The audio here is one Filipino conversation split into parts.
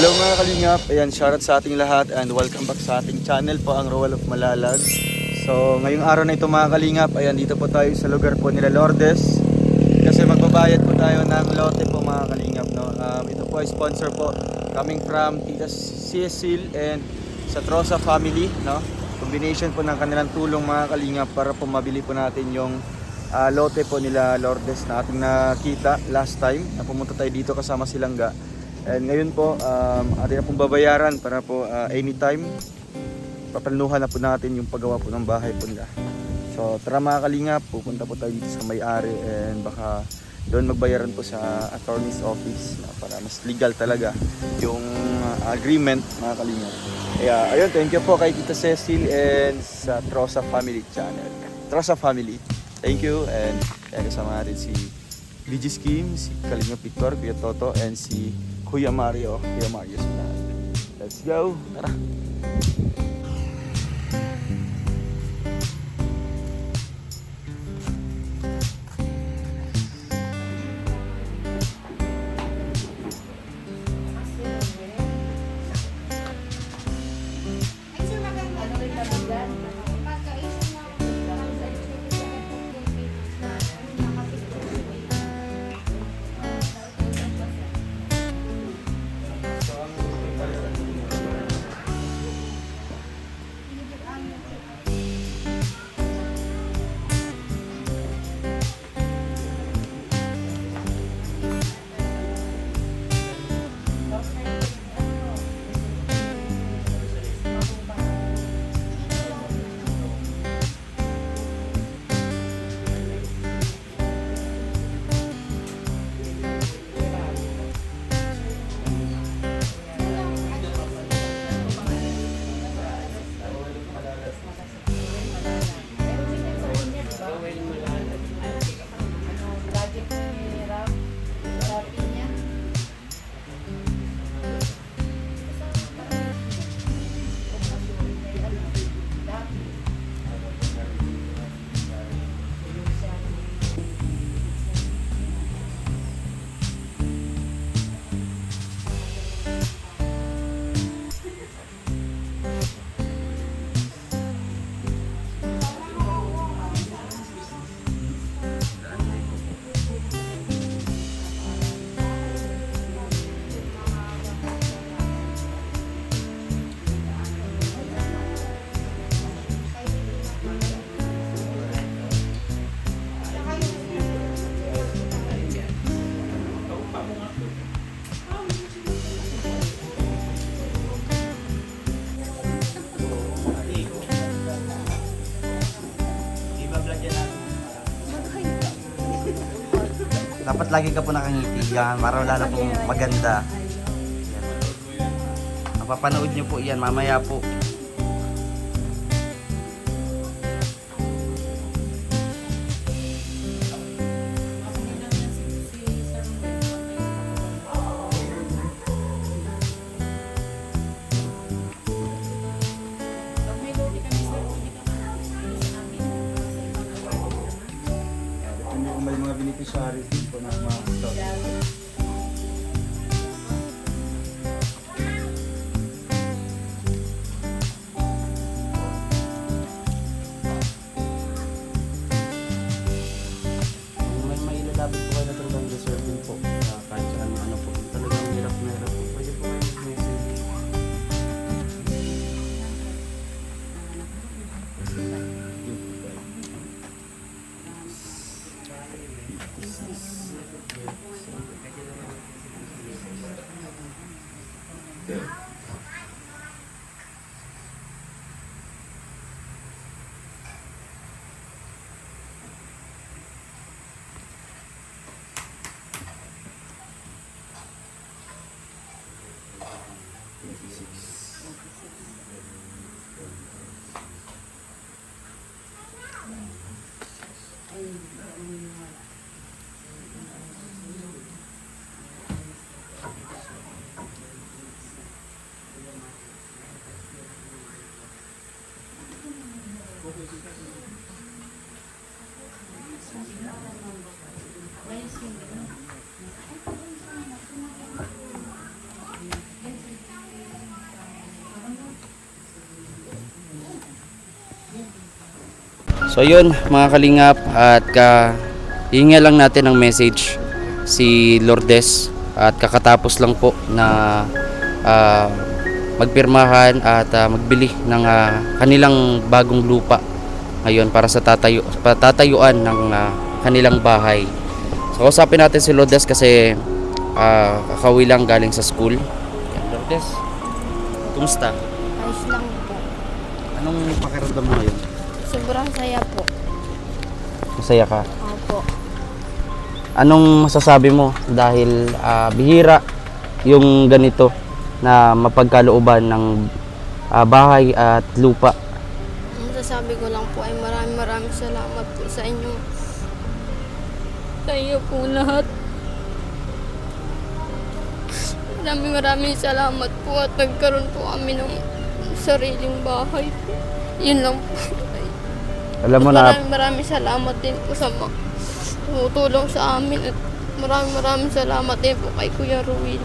Hello mga kalingap, ayan, shoutout sa ating lahat and welcome back sa ating channel po, ang Roel of Malalag. So ngayong araw na ito mga kalingap, ayan, dito po tayo sa lugar po nila Lourdes kasi magbabayad po tayo ng lote po mga kalingap, no? Ito po ay sponsor po coming from Tita Cecil and sa Trosa family, no? Combination po ng kanilang tulong mga kalingap para po mabili po natin yung lote po nila Lourdes na ating nakita last time na pumunta tayo dito kasama si Langga. And ngayon po, atin na pong babayaran para po anytime papanuhan na po natin yung paggawa po ng bahay po nila. So tara mga kalingap, pupunta po tayo dito sa may-ari and baka doon magbayaran po sa attorney's office para mas legal talaga yung agreement mga kalingap. Kaya ayun, thank you po kay Tita Cecil and sa Trosa Family Channel. Trosa Family, thank you. And kasama natin si BG Kim, si Kalingap Victor, Kuya Toto, and si Kuya Mario Sunal. Let's go! Tara! Dapat lagi ka po nakangiti yan para lalo pong maganda. Yan. Mapapanood nyo po yan mamaya po. May mga beneficiaries din po na mga stock. May ilalapit po kayo na talagang deserving po. Kahit sa ano po. Talagang hirap na hirap po. Pwede po kayo mag-message. So yun mga kalingap, at hihinga lang natin ng message si Lourdes, at kakatapos lang po na magpirmahan at magbili ng kanilang bagong lupa ngayon para sa tatayuan ng kanilang bahay. So kausapin natin si Lourdes kasi kakawi lang galing sa school. Yan, Lourdes, kumusta? Ayos lang po. Anong pakiramdam mo ngayon? Sobrang saya po. Masaya ka? Opo. Anong masasabi mo dahil bihira yung ganito na mapagkalooban ng bahay at lupa? Ang masasabi ko lang po ay maraming salamat po sa inyo. Sa iyo po lahat. Maraming salamat po at nagkaroon po kami ng sariling bahay po. Yun lang po. Alam mo na, Maraming salamat din po sa mga tumutulong sa amin at maraming salamat din po kay Kuya Ruel.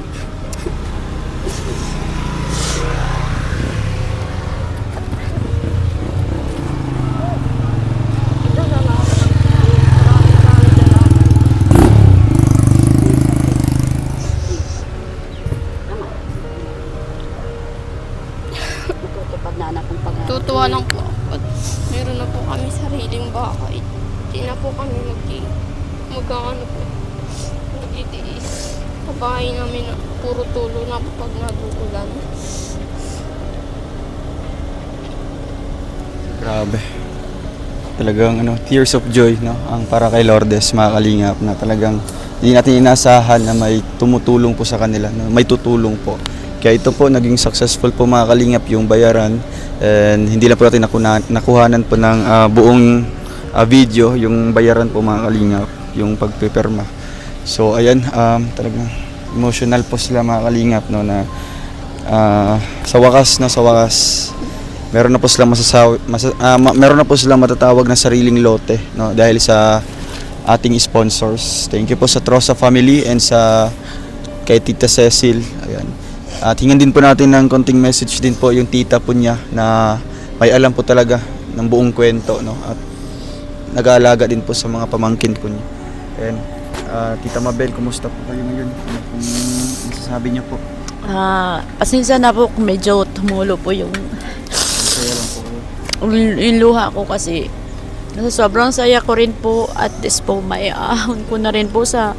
Tutuwa lang po ako at meron na po kami sariling bahay. Hindi na po kami magtitiis sa bahay namin na puro tulo na po pag naguulan. Grabe. Talagang tears of joy, no? Ang para kay Lourdes, mga kalingap, na talagang hindi natin inasahan na may tumutulong po sa kanila, no? May tutulong po. Kaya ito po, naging successful po, mga kalingap, yung bayaran. And hindi lang po natin nakuhanan po ng buong video, yung bayaran po, mga kalingap, yung pagpipirma. So ayan, talagang emotional po sila, mga kalingap, no, na sa wakas meron na po sila meron na po sila matatawag na sariling lote, no, dahil sa ating sponsors. Thank you po sa Trosa family and sa kay Tita Cecil. Ayan. At hingan din po natin ng konting message din po yung tita po niya na may alam po talaga ng buong kwento, no, at nag-aalaga din po sa mga pamangkin po niya. And Tita Mabel, kumusta po kayo ngayon? Ano pong masasabi niyo po? Pasensya na po kung medyo tumulo po yung luha ko kasi sobrang saya ko rin po, at this po may ahon ko na rin po sa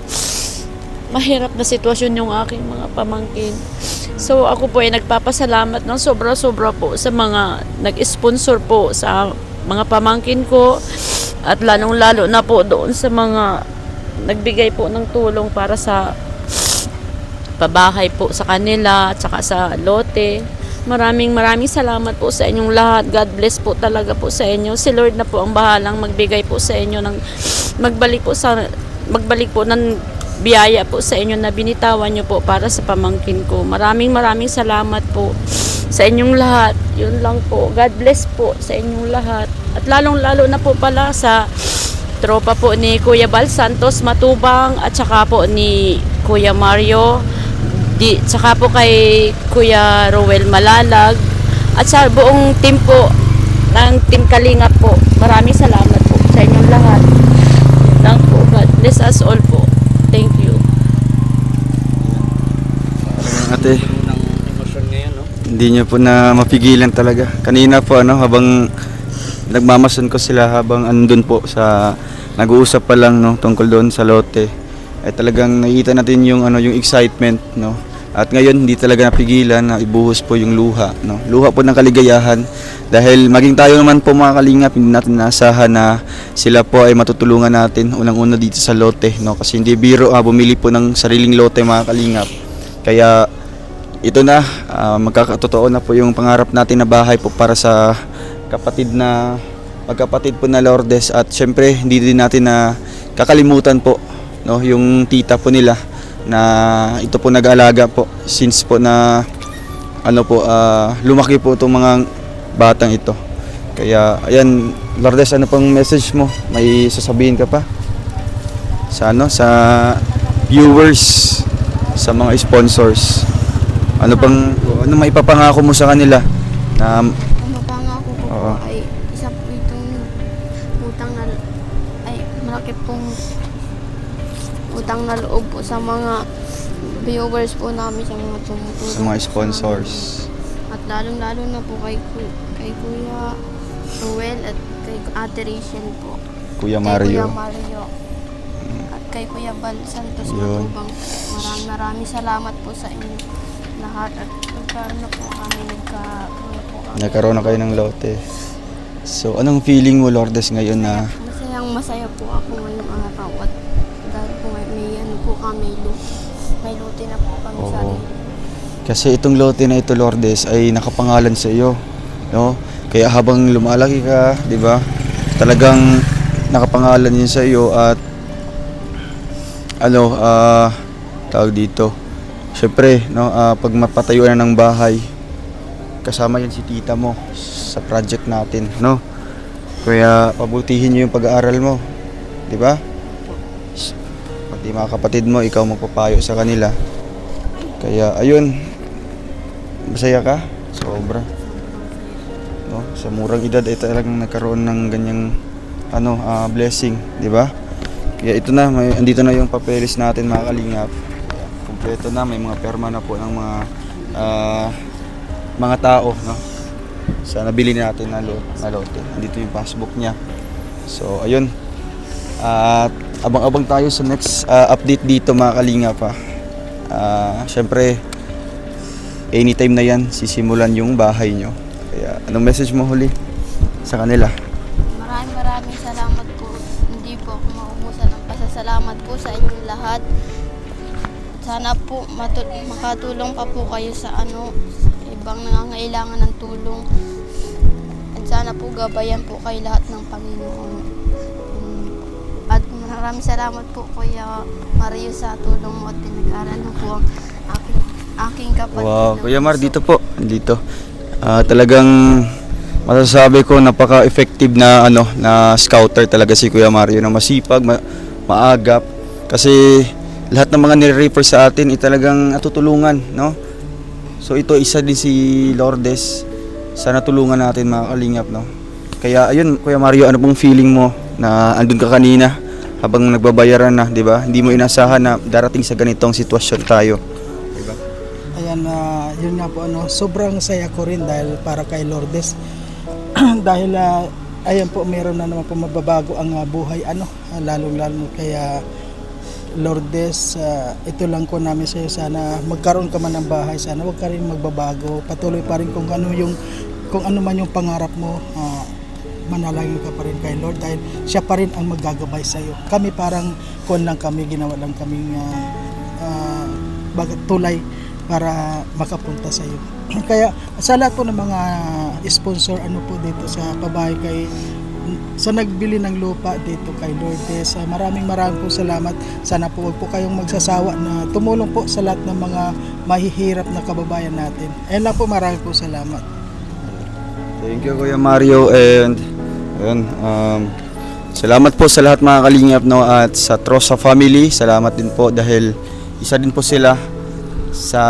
mahirap na sitwasyon yung aking mga pamangkin. So ako po ay nagpapasalamat ng sobra po sa mga nag-sponsor po sa mga pamangkin ko, at lalong-lalo na po doon sa mga nagbigay po ng tulong para sa pabahay po sa kanila at saka sa lote. Maraming salamat po sa inyong lahat. God bless po talaga po sa inyo. Si Lord na po ang bahalang magbigay po sa inyo ng magbalik po ng biyaya po sa inyo na binitawan nyo po para sa pamangkin ko. Maraming salamat po sa inyong lahat. Yun lang po. God bless po sa inyong lahat. At lalong-lalo na po pala sa tropa po ni Kuya Bal Santos Matubang, at saka po ni Kuya Mario, saka po kay Kuya Ruel Malalag, at sa buong team po ng Team Kalingap po. Maraming salamat po sa inyong lahat. Yun lang po. God bless us all po. Thank you. Ate, ng emosyon ngayon, no? hindi niyo po na mapigilan talaga. Kanina po habang nagmamason ko sila, habang andun po sa nag-uusap pa lang, no, tungkol doon sa lote, ay talagang nakikita natin yung yung excitement, no. At ngayon hindi talaga napigilan na ibuhos po yung luha, no. Luha po ng kaligayahan, dahil maging tayo naman po, mga kalingap, hindi natin naasahan na sila po ay matutulungan natin unang-una dito sa lote, no. Kasi hindi biro bumili po ng sariling lote, mga kalingap. Kaya ito na, magkakatotoo na po yung pangarap natin na bahay po para sa magkapatid po na Lourdes. At syempre hindi din natin na kakalimutan po, no, yung tita po nila na ito po nag-aalaga po since po na lumaki po itong mga batang ito. Kaya ayan, Lourdes, ano pang message mo? May sasabihin ka pa sa sa viewers, sa mga sponsors? Ano maipapangako mo sa kanila na Ang mapangako ko po ay isa po itong utang na loob po sa mga viewers po namin, sa mga tumutulong. Sa mga po sponsors. amin. At lalong-lalo na po kay Kuya Ruel at kay Ate Rachel po. Kuya Kay Mario. Kuya Mario. At kay Kuya Bal Santos Yun. Matubang. Maraming salamat po sa inyo lahat. At nagkaroon na po kami, Nagkaroon na kayo ng lote. So, anong feeling mo, Lourdes, ngayon na Masaya po ako ngayong araw. At dahil po may ano po kami, may lote na po kami sa Oo. Kasi itong lote na ito, Lourdes, ay nakapangalan sa iyo, no? Kaya habang lumalaki ka, 'di ba? Talagang nakapangalan 'yun sa iyo at tawag dito. Syempre, no, pag mapatayuan na ng bahay, kasama 'yan si tita mo sa project natin, no? Kaya pabutihin niyo yung pag-aaral mo, 'di ba? Pati mga kapatid mo, ikaw magpapayo sa kanila. Kaya ayun, masaya ka? Sobra. No, sa murang edad ay talagang nagkaroon ng ganyang blessing, 'di ba? Kaya ito na, andito na yung papeles natin, mga kalingap. Kompleto na, may mga perma na po ng mga tao, no? Sa nabili natin na lote. Andito yung passbook niya. So, ayun. At abang-abang tayo sa next update dito, mga kalingap, pa. Syempre, anytime na yan, sisimulan yung bahay nyo. Kaya, anong message mo huli sa kanila? Maraming salamat po. Hindi po ako maubusan ng pasasalamat po sa inyong lahat. Sana po makatulong pa po kayo sa ibang nangangailangan ng tulong. At sana po gabayan po kayo lahat ng Panginoon. At maraming salamat po Kuya Mario sa tulong mo at pinag-aral mo po ang aking kapatid. Wow, Kuya Mar, dito po. Dito. Talagang masasabi ko napaka-effective na na scouter talaga si Kuya Mario, na masipag, maagap, kasi lahat ng mga nire-refer sa atin ay talagang natutulungan, no? So ito isa din si Lourdes, sana tulungan natin, mga kalingap, no? Kaya ayun, Kuya Mario, ano pong feeling mo na andun ka kanina habang nagbabayaran na, 'di ba? Hindi mo inasahan na darating sa ganitong sitwasyon tayo. Ayan, yun nga po, sobrang saya ko rin dahil para kay Lourdes. Dahil ayan po, meron na naman po mababago ang buhay, lalong-lalo kaya Lourdes, ito lang ko namin sa iyo, sana magkaroon ka man ng bahay, sana wag ka rin magbabago, patuloy pa rin kung ano man yung pangarap mo, manalangin ka pa rin kay Lord dahil siya pa rin ang maggagabay sa iyo. Kami parang ginawa lang kaming tulay para makapunta sa iyo. Kaya sa lahat po ng mga sponsor po dito sa pabahay sa nagbili ng lupa dito kay Lourdes, maraming po salamat. Sana po wag po kayong magsasawa na tumulong po sa lahat ng mga mahihirap na kababayan natin. Ayun lang po, maraming po salamat. Thank you, Kuya Mario, and ayun, salamat po sa lahat, mga kalingap, no, at sa Trosa family, salamat din po dahil isa din po sila sa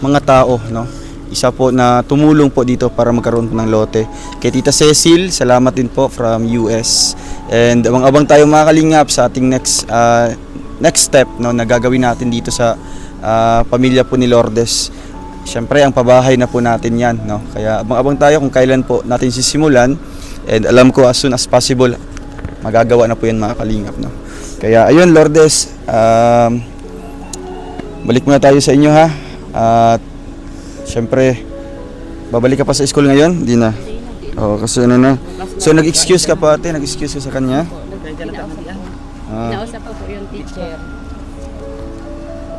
mga tao, no, isa po na tumulong po dito para magkaroon po ng lote. Kay Tita Cecil, salamat din po from US. And abang-abang tayo, mga kalingap, sa ating next step, no, na gagawin natin dito sa pamilya po ni Lourdes. Siyempre, ang pabahay na po natin yan, no? Kaya abang-abang tayo kung kailan po natin sisimulan. And alam ko as soon as possible, magagawa na po yan, mga kalingap, no? Kaya ayun, Lourdes, balik muna tayo sa inyo, ha? At siyempre, babalik ka pa sa school ngayon? Hindi na. Oo, kasi na. So nag-excuse ka pa, ate? Nag-excuse ka sa kanya? Nausap ko po yung teacher.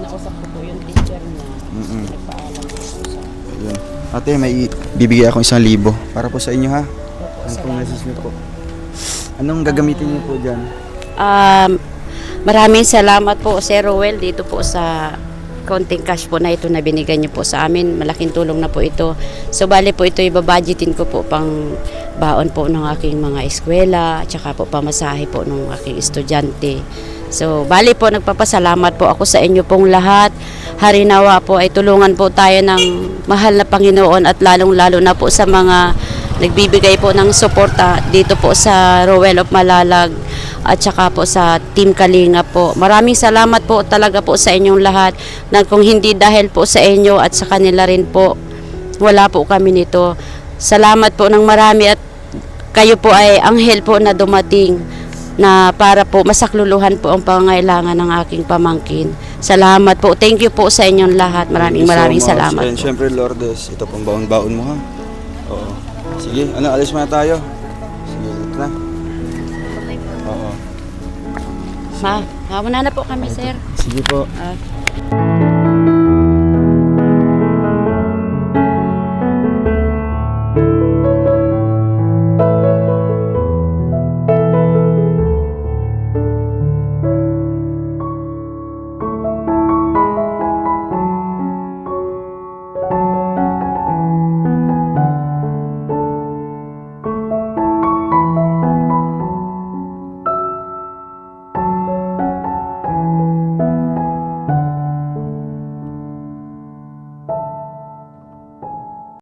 Nausap ko po yung teacher niya. Nagpaalam ko siya. Ayun. Ate, may bibigay akong 1,000 para po sa inyo, ha? Ano pong message niyo po? Anong gagamitin niyo po dyan? Maraming salamat po, Sir Ruel, dito po sa konting cash po na ito na binigay niyo po sa amin. Malaking tulong na po ito. So, bali po ito, ibabudgetin ko po pang baon po ng aking mga eskwela, at saka po pamasahe po ng aking estudyante. So, bali po, nagpapasalamat po ako sa inyo pong lahat. Harinawa po ay tulungan po tayo ng mahal na Panginoon at lalong-lalo na po sa mga nagbibigay po ng suporta dito po sa Rowell of Malalag. at saka po sa Team Kalinga po. Maraming salamat po talaga po sa inyong lahat, na kung hindi dahil po sa inyo at sa kanila rin po, wala po kami nito. Salamat po ng marami, at kayo po ay anghel po na dumating na para po masakluluhan po ang pangangailangan ng aking pamangkin. Salamat po. Thank you po sa inyong lahat. Maraming Thank you so much. salamat And po. syempre, Lourdes, ito pong baon-baon mo, ha? Oo. Sige, alis muna tayo. Sige, ito na. Oo. Ma, muna na po kami, sir. Sige po. Ah.